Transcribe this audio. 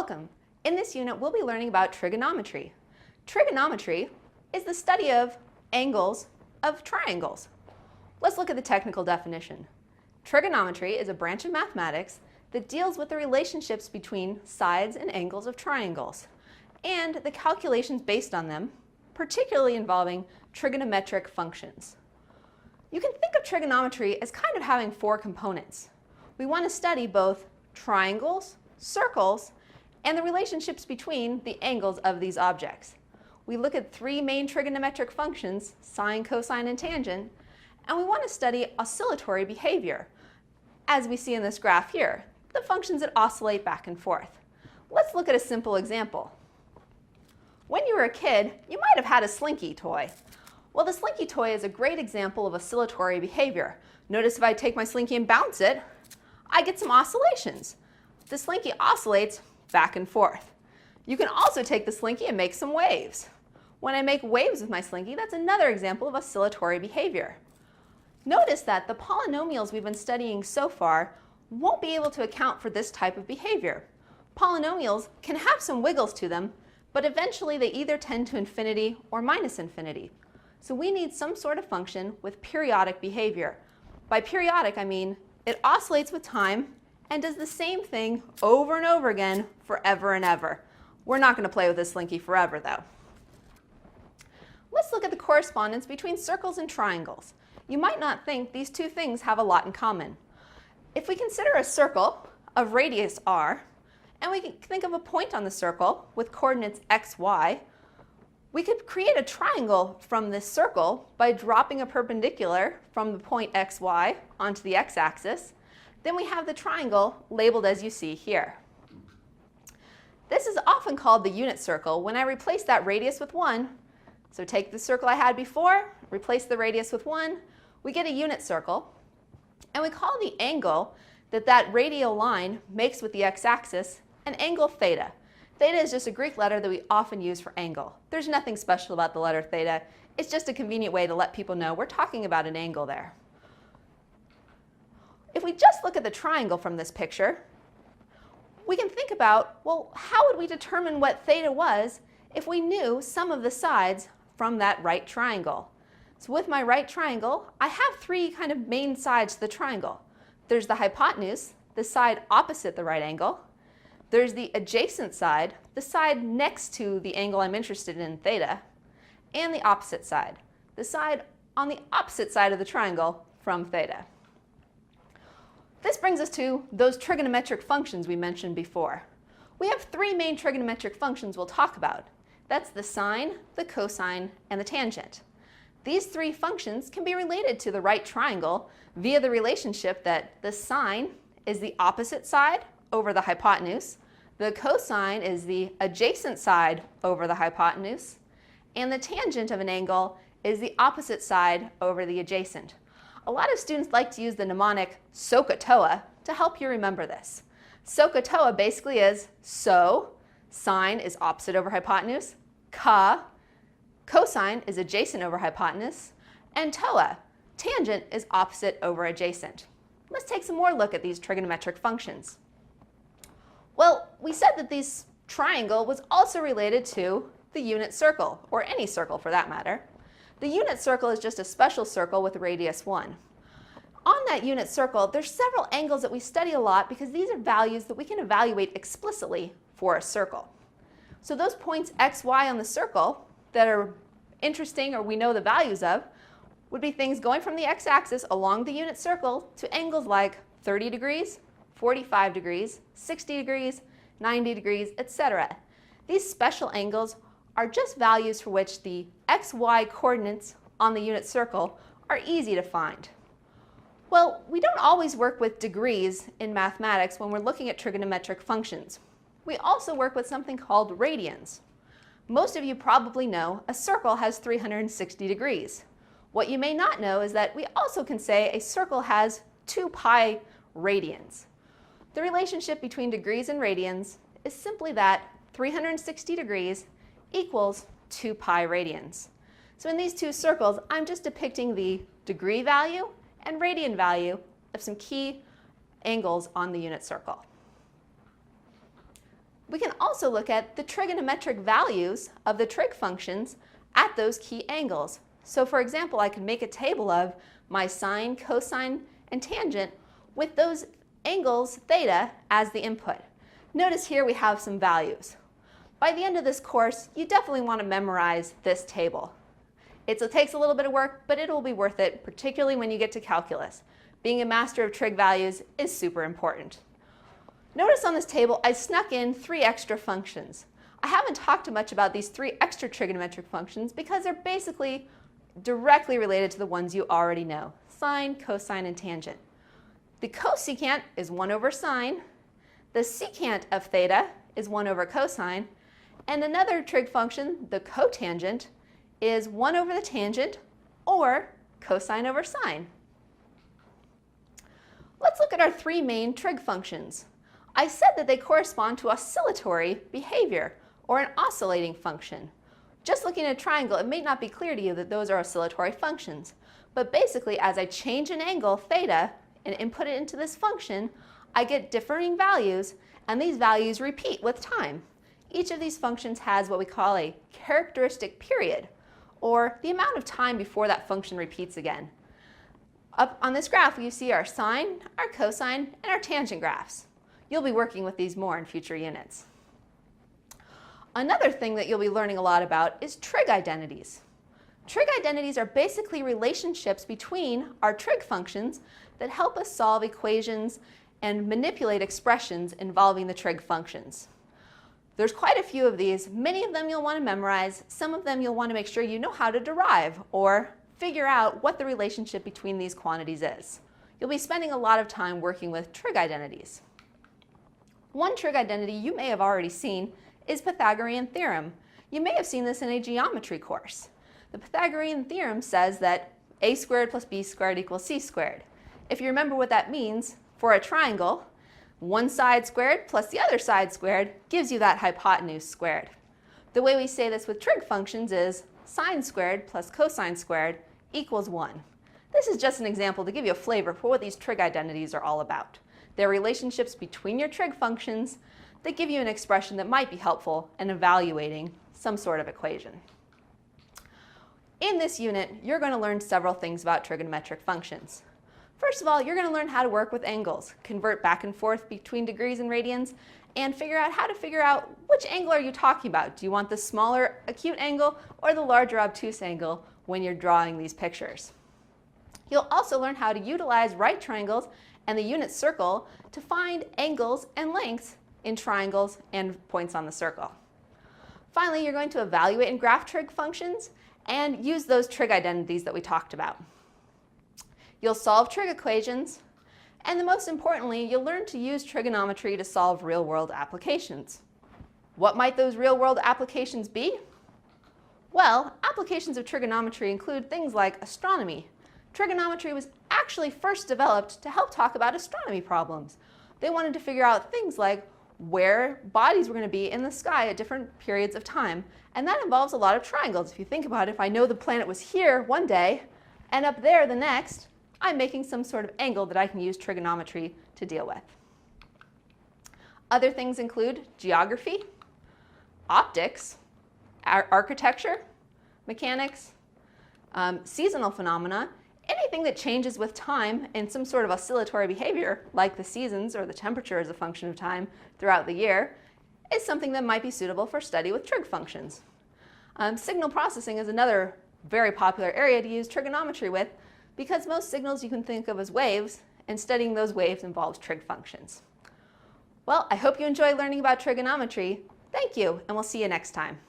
Welcome! In this unit, we'll be learning about trigonometry. Trigonometry is the study of angles of triangles. Let's look at the technical definition. Trigonometry is a branch of mathematics that deals with the relationships between sides and angles of triangles and the calculations based on them, particularly involving trigonometric functions. You can think of trigonometry as kind of having four components. We want to study both triangles, circles, and the relationships between the angles of these objects. We look at three main trigonometric functions, sine, cosine, and tangent, and we want to study oscillatory behavior, as we see in this graph here, the functions that oscillate back and forth. Let's look at a simple example. When you were a kid, you might have had a slinky toy. Well, the slinky toy is a great example of oscillatory behavior. Notice if I take my slinky and bounce it, I get some oscillations. The slinky oscillates back and forth. You can also take the slinky and make some waves. When I make waves with my slinky, that's another example of oscillatory behavior. Notice that the polynomials we've been studying so far won't be able to account for this type of behavior. Polynomials can have some wiggles to them, but eventually they either tend to infinity or minus infinity. So we need some sort of function with periodic behavior. By periodic, I mean it oscillates with time and does the same thing over and over again forever and ever. We're not going to play with this slinky forever, though. Let's look at the correspondence between circles and triangles. You might not think these two things have a lot in common. If we consider a circle of radius r, and we can think of a point on the circle with coordinates x, y, we could create a triangle from this circle by dropping a perpendicular from the point x, y onto the x-axis. Then we have the triangle labeled as you see here. This is often called the unit circle when I replace that radius with 1. So take the circle I had before, replace the radius with 1, we get a unit circle, and we call the angle that that radial line makes with the x-axis an angle theta. Theta is just a Greek letter that we often use for angle. There's nothing special about the letter theta. It's just a convenient way to let people know we're talking about an angle there. If we just look at the triangle from this picture, we can think about, well, how would we determine what theta was if we knew some of the sides from that right triangle? So with my right triangle, I have three kind of main sides to the triangle. There's the hypotenuse, the side opposite the right angle. There's the adjacent side, the side next to the angle I'm interested in, theta, and the opposite side, the side on the opposite side of the triangle from theta. This brings us to those trigonometric functions we mentioned before. We have three main trigonometric functions we'll talk about. That's the sine, the cosine, and the tangent. These three functions can be related to the right triangle via the relationship that the sine is the opposite side over the hypotenuse, the cosine is the adjacent side over the hypotenuse, and the tangent of an angle is the opposite side over the adjacent. A lot of students like to use the mnemonic SOHCAHTOA to help you remember this. SOHCAHTOA basically is so, sine is opposite over hypotenuse, cosine is adjacent over hypotenuse, and TOA, tangent is opposite over adjacent. Let's take some more look at these trigonometric functions. Well, we said that this triangle was also related to the unit circle, or any circle for that matter. The unit circle is just a special circle with radius 1. On that unit circle, there's several angles that we study a lot because these are values that we can evaluate explicitly for a circle. So those points x, y on the circle that are interesting or we know the values of would be things going from the x-axis along the unit circle to angles like 30 degrees, 45 degrees, 60 degrees, 90 degrees, etc. These special angles are just values for which the x, y coordinates on the unit circle are easy to find. Well, we don't always work with degrees in mathematics when we're looking at trigonometric functions. We also work with something called radians. Most of you probably know a circle has 360 degrees. What you may not know is that we also can say a circle has 2 pi radians. The relationship between degrees and radians is simply that 360 degrees equals 2 pi radians. So in these two circles, I'm just depicting the degree value and radian value of some key angles on the unit circle. We can also look at the trigonometric values of the trig functions at those key angles. So for example, I could make a table of my sine, cosine, and tangent with those angles theta as the input. Notice here we have some values. By the end of this course, you definitely want to memorize this table. It takes a little bit of work, but it will be worth it, particularly when you get to calculus. Being a master of trig values is super important. Notice on this table I snuck in 3 extra functions. I haven't talked much about these 3 extra trigonometric functions because they're basically directly related to the ones you already know: sine, cosine, and tangent. The cosecant is 1 over sine, the secant of theta is 1 over cosine, and another trig function, the cotangent, is 1 over the tangent or cosine over sine. Let's look at our 3 main trig functions. I said that they correspond to oscillatory behavior, or an oscillating function. Just looking at a triangle, it may not be clear to you that those are oscillatory functions. But basically, as I change an angle, theta, and input it into this function, I get differing values, and these values repeat with time. Each of these functions has what we call a characteristic period, or the amount of time before that function repeats again. Up on this graph, you see our sine, our cosine, and our tangent graphs. You'll be working with these more in future units. Another thing that you'll be learning a lot about is trig identities. Trig identities are basically relationships between our trig functions that help us solve equations and manipulate expressions involving the trig functions. There's quite a few of these. Many of them you'll want to memorize. Some of them you'll want to make sure you know how to derive or figure out what the relationship between these quantities is. You'll be spending a lot of time working with trig identities. One trig identity you may have already seen is Pythagorean theorem. You may have seen this in a geometry course. The Pythagorean theorem says that a squared plus b squared equals c squared. If you remember what that means, for a triangle, one side squared plus the other side squared gives you that hypotenuse squared. The way we say this with trig functions is sine squared plus cosine squared equals 1. This is just an example to give you a flavor for what these trig identities are all about. They're relationships between your trig functions that give you an expression that might be helpful in evaluating some sort of equation. In this unit, you're going to learn several things about trigonometric functions. First of all, you're going to learn how to work with angles, convert back and forth between degrees and radians, and figure out which angle are you talking about. Do you want the smaller acute angle or the larger obtuse angle when you're drawing these pictures? You'll also learn how to utilize right triangles and the unit circle to find angles and lengths in triangles and points on the circle. Finally, you're going to evaluate and graph trig functions and use those trig identities that we talked about. You'll solve trig equations, and most importantly, you'll learn to use trigonometry to solve real-world applications. What might those real-world applications be? Well, applications of trigonometry include things like astronomy. Trigonometry was actually first developed to help talk about astronomy problems. They wanted to figure out things like where bodies were going to be in the sky at different periods of time, and that involves a lot of triangles. If you think about it, if I know the planet was here one day and up there the next, I'm making some sort of angle that I can use trigonometry to deal with. Other things include geography, optics, architecture, mechanics, seasonal phenomena, anything that changes with time in some sort of oscillatory behavior, like the seasons or the temperature as a function of time throughout the year, is something that might be suitable for study with trig functions. Signal processing is another very popular area to use trigonometry with, because most signals you can think of as waves, and studying those waves involves trig functions. Well, I hope you enjoy learning about trigonometry. Thank you, and we'll see you next time.